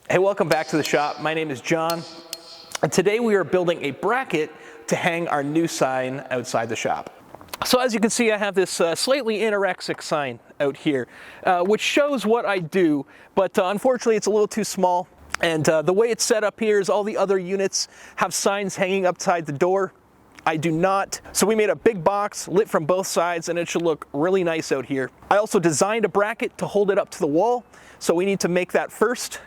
Hey, welcome back to the shop. My name is John, and today we are building a bracket to hang our new sign outside the shop. So as you can see, I have this slightly anorexic sign out here, which shows what I do, but unfortunately it's a little too small. And the way it's set up here is all the other units have signs hanging outside the door. I do not. So we made a big box lit from both sides, and it should look really nice out here. I also designed a bracket to hold it up to the wall, so we need to make that first,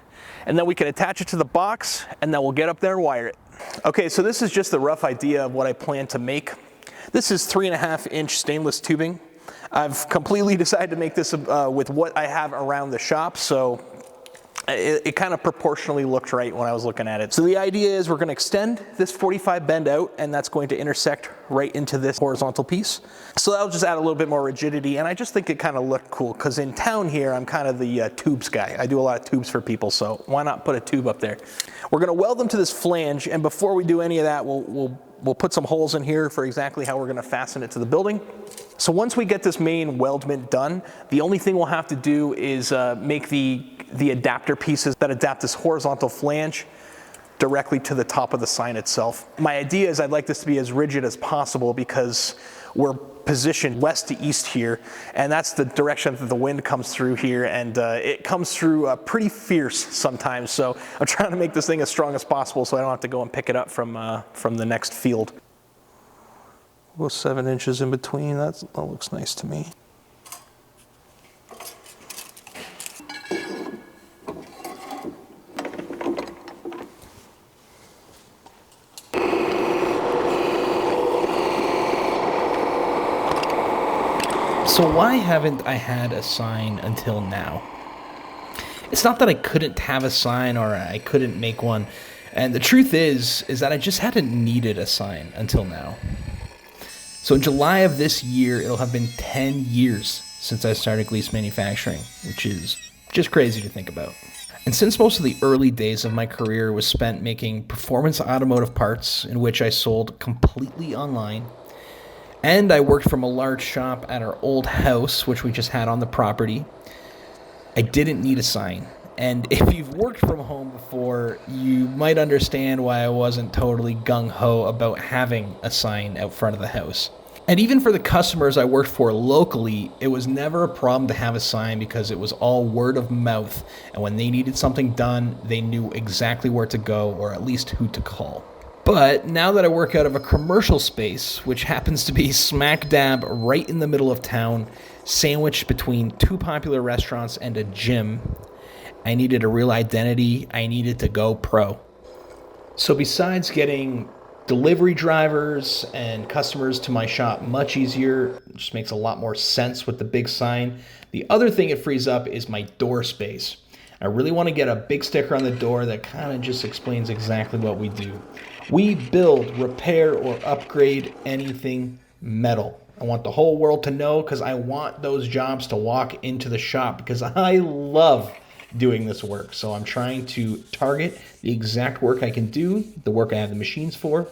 and then we can attach it to the box, and then we'll get up there and wire it. Okay, so this is just a rough idea of what I plan to make. This is 3.5-inch stainless tubing. I've completely decided to make this with what I have around the shop, so it kind of proportionally looked right when I was looking at it. So the idea is we're going to extend this 45 bend out, and that's going to intersect right into this horizontal piece. So that'll just add a little bit more rigidity, and I just think it kind of looked cool, because in town here, I'm kind of the tubes guy. I do a lot of tubes for people, so why not put a tube up there? We're going to weld them to this flange, and before we do any of that, we'll put some holes in here for exactly how we're going to fasten it to the building. So once we get this main weldment done, the only thing we'll have to do is make the adapter pieces that adapt this horizontal flange directly to the top of the sign itself. My idea is I'd like this to be as rigid as possible because we're positioned west to east here, and that's the direction that the wind comes through here, and it comes through pretty fierce sometimes, so I'm trying to make this thing as strong as possible so I don't have to go and pick it up from the next field. We'll go 7 inches in between. That looks nice to me. So why haven't I had a sign until now? It's not that I couldn't have a sign or I couldn't make one. And the truth is that I just hadn't needed a sign until now. So in July of this year, it'll have been 10 years since I started Glease Manufacturing, which is just crazy to think about. And since most of the early days of my career was spent making performance automotive parts in which I sold completely online, and I worked from a large shop at our old house, which we just had on the property, I didn't need a sign. And if you've worked from home before, you might understand why I wasn't totally gung-ho about having a sign out front of the house. And even for the customers I worked for locally, it was never a problem to have a sign because it was all word of mouth. And when they needed something done, they knew exactly where to go, or at least who to call. But now that I work out of a commercial space, which happens to be smack dab right in the middle of town, sandwiched between 2 popular restaurants and a gym, I needed a real identity. I needed to go pro. So besides getting delivery drivers and customers to my shop much easier, it just makes a lot more sense with the big sign, the other thing it frees up is my door space. I really want to get a big sticker on the door that kind of just explains exactly what we do. We build, repair, or upgrade anything metal. I want the whole world to know because I want those jobs to walk into the shop because I love doing this work. So I'm trying to target the exact work I can do, the work I have the machines for,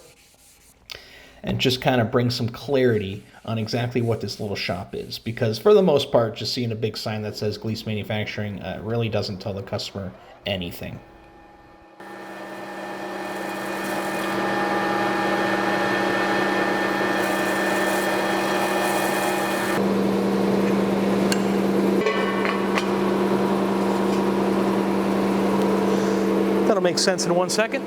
and just kind of bring some clarity on exactly what this little shop is. Because for the most part, just seeing a big sign that says Glease Manufacturing really doesn't tell the customer anything. That'll make sense in 1 second.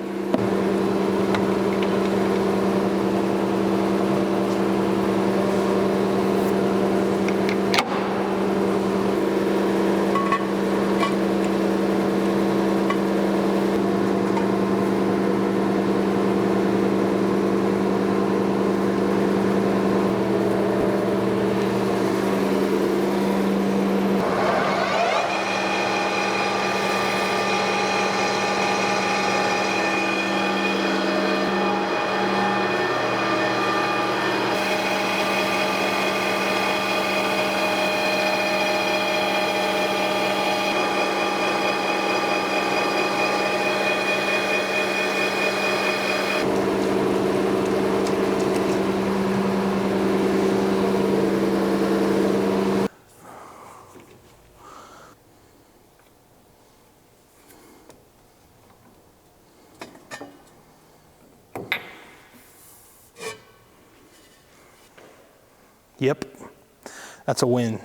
Yep, that's a win.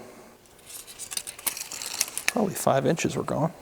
Probably 5 inches we're going.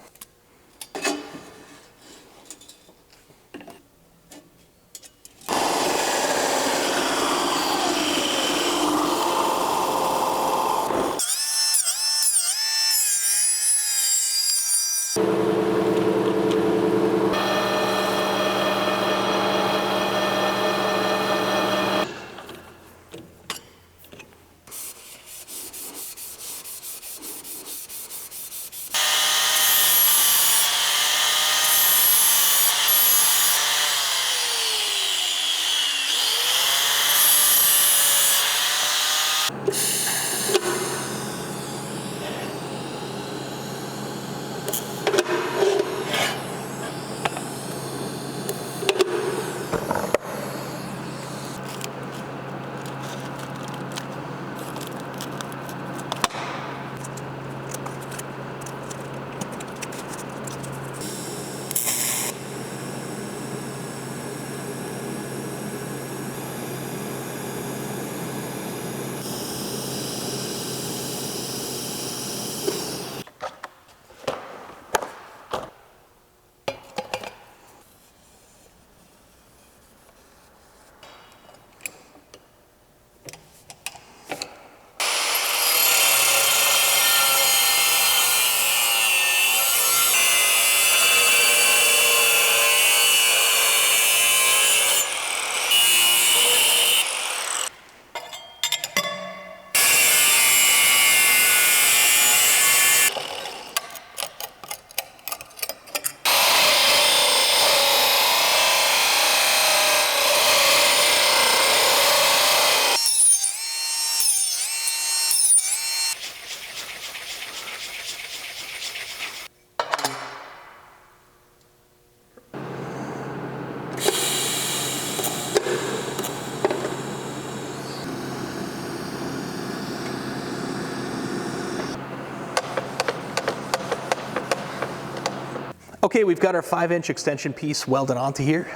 Okay, we've got our 5-inch extension piece welded onto here.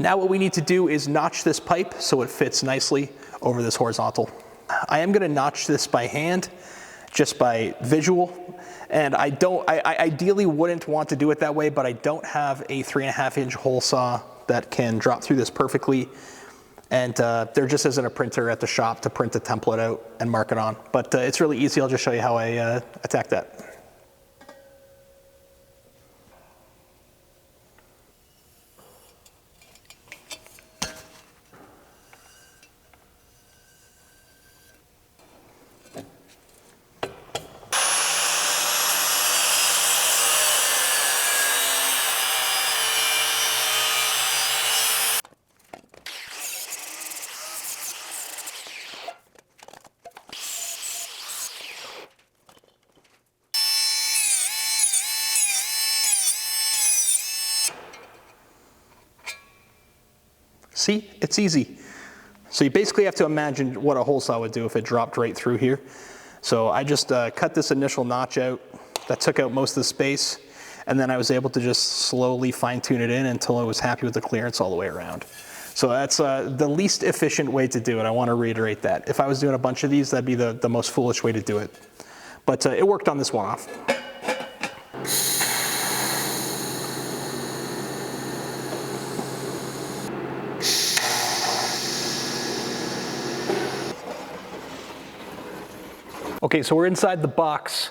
Now what we need to do is notch this pipe so it fits nicely over this horizontal. I am gonna notch this by hand, just by visual, and I ideally wouldn't want to do it that way, but I don't have a 3.5-inch hole saw that can drop through this perfectly, and there just isn't a printer at the shop to print the template out and mark it on. But it's really easy. I'll just show you how I attack that. See, it's easy. So you basically have to imagine what a hole saw would do if it dropped right through here. So I just cut this initial notch out. That took out most of the space, and then I was able to just slowly fine tune it in until I was happy with the clearance all the way around. So that's the least efficient way to do it. I want to reiterate that. If I was doing a bunch of these, that'd be the most foolish way to do it. But it worked on this one off. Okay, so we're inside the box.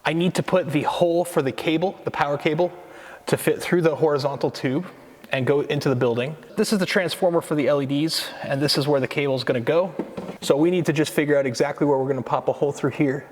I need to put the hole for the cable, the power cable, to fit through the horizontal tube and go into the building. This is the transformer for the LEDs, and this is where the cable is gonna go. So we need to just figure out exactly where we're gonna pop a hole through here.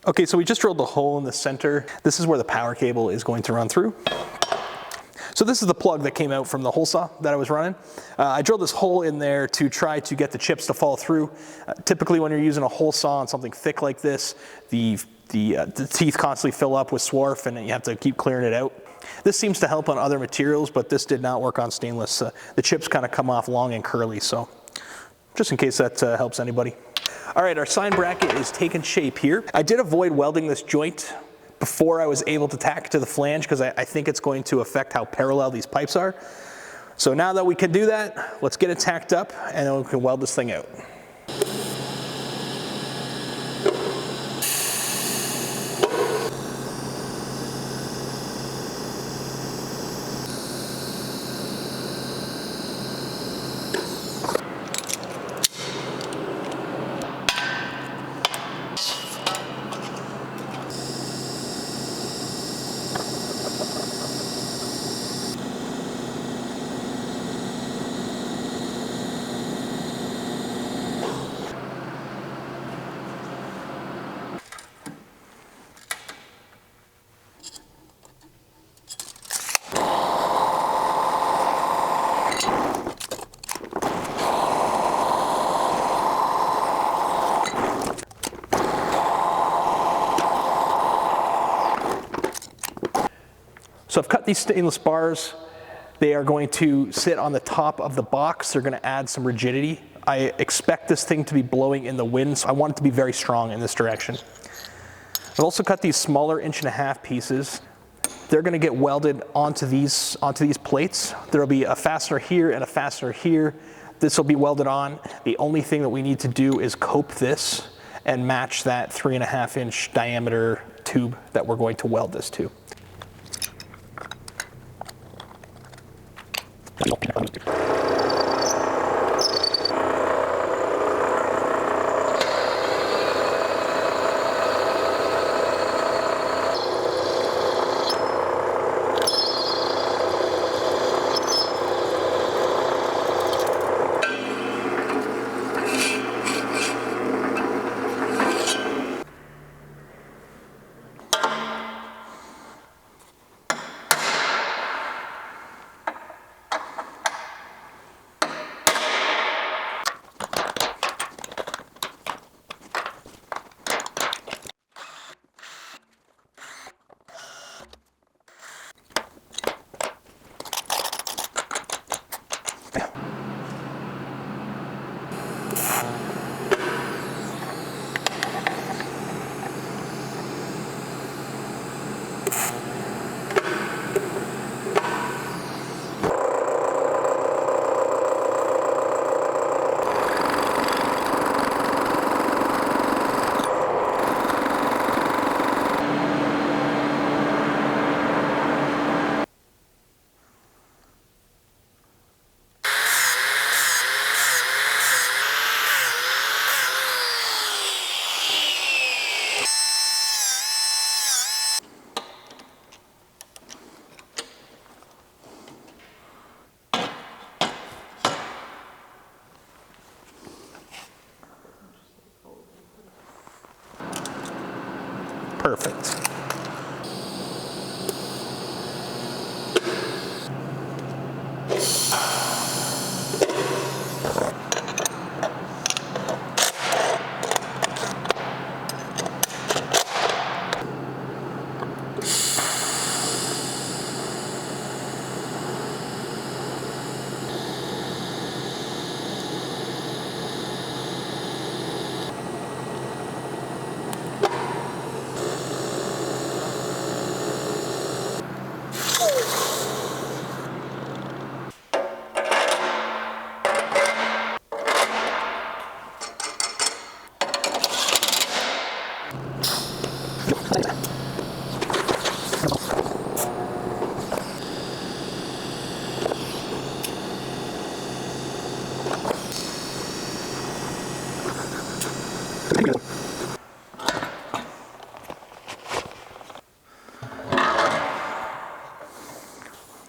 Okay, so we just drilled the hole in the center. This is where the power cable is going to run through. So this is the plug that came out from the hole saw that I was running. I drilled this hole in there to try to get the chips to fall through. Typically when you're using a hole saw on something thick like this, the teeth constantly fill up with swarf and you have to keep clearing it out. This seems to help on other materials, but this did not work on stainless. The chips kind of come off long and curly, so just in case that helps anybody. All right, our sign bracket is taking shape here. I did avoid welding this joint before I was able to tack to the flange because I think it's going to affect how parallel these pipes are. So now that we can do that, let's get it tacked up and then we can weld this thing out. So I've cut these stainless bars. They are going to sit on the top of the box. They're going to add some rigidity. I expect this thing to be blowing in the wind, so I want it to be very strong in this direction. I've also cut these smaller 1.5-inch pieces. They're going to get welded onto these plates. There will be a fastener here and a fastener here. This will be welded on. The only thing that we need to do is cope this and match that 3.5-inch diameter tube that we're going to weld this to. Perfect.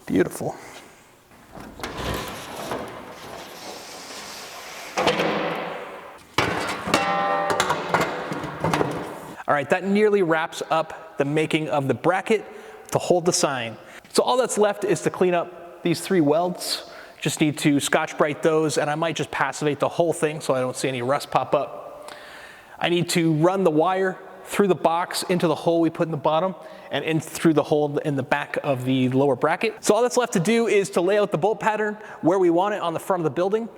Beautiful. All right, that nearly wraps up the making of the bracket to hold the sign. So all that's left is to clean up these 3 welds. Just need to Scotch-Brite those, and I might just passivate the whole thing so I don't see any rust pop up. I need to run the wire through the box into the hole we put in the bottom and in through the hole in the back of the lower bracket. So all that's left to do is to lay out the bolt pattern where we want it on the front of the building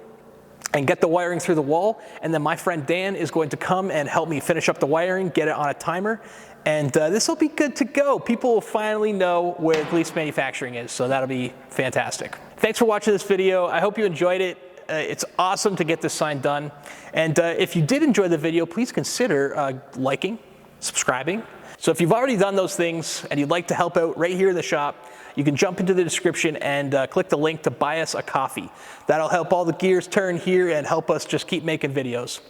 and get the wiring through the wall. And then my friend Dan is going to come and help me finish up the wiring, get it on a timer, and this will be good to go. People will finally know where Glease Manufacturing is, so that'll be fantastic. Thanks for watching this video. I hope you enjoyed it. It's awesome to get this sign done. And if you did enjoy the video, please consider liking, subscribing. So if you've already done those things and you'd like to help out right here in the shop, you can jump into the description and click the link to buy us a coffee. That'll help all the gears turn here and help us just keep making videos.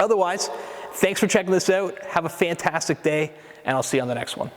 Otherwise, thanks for checking this out. Have a fantastic day, and I'll see you on the next one.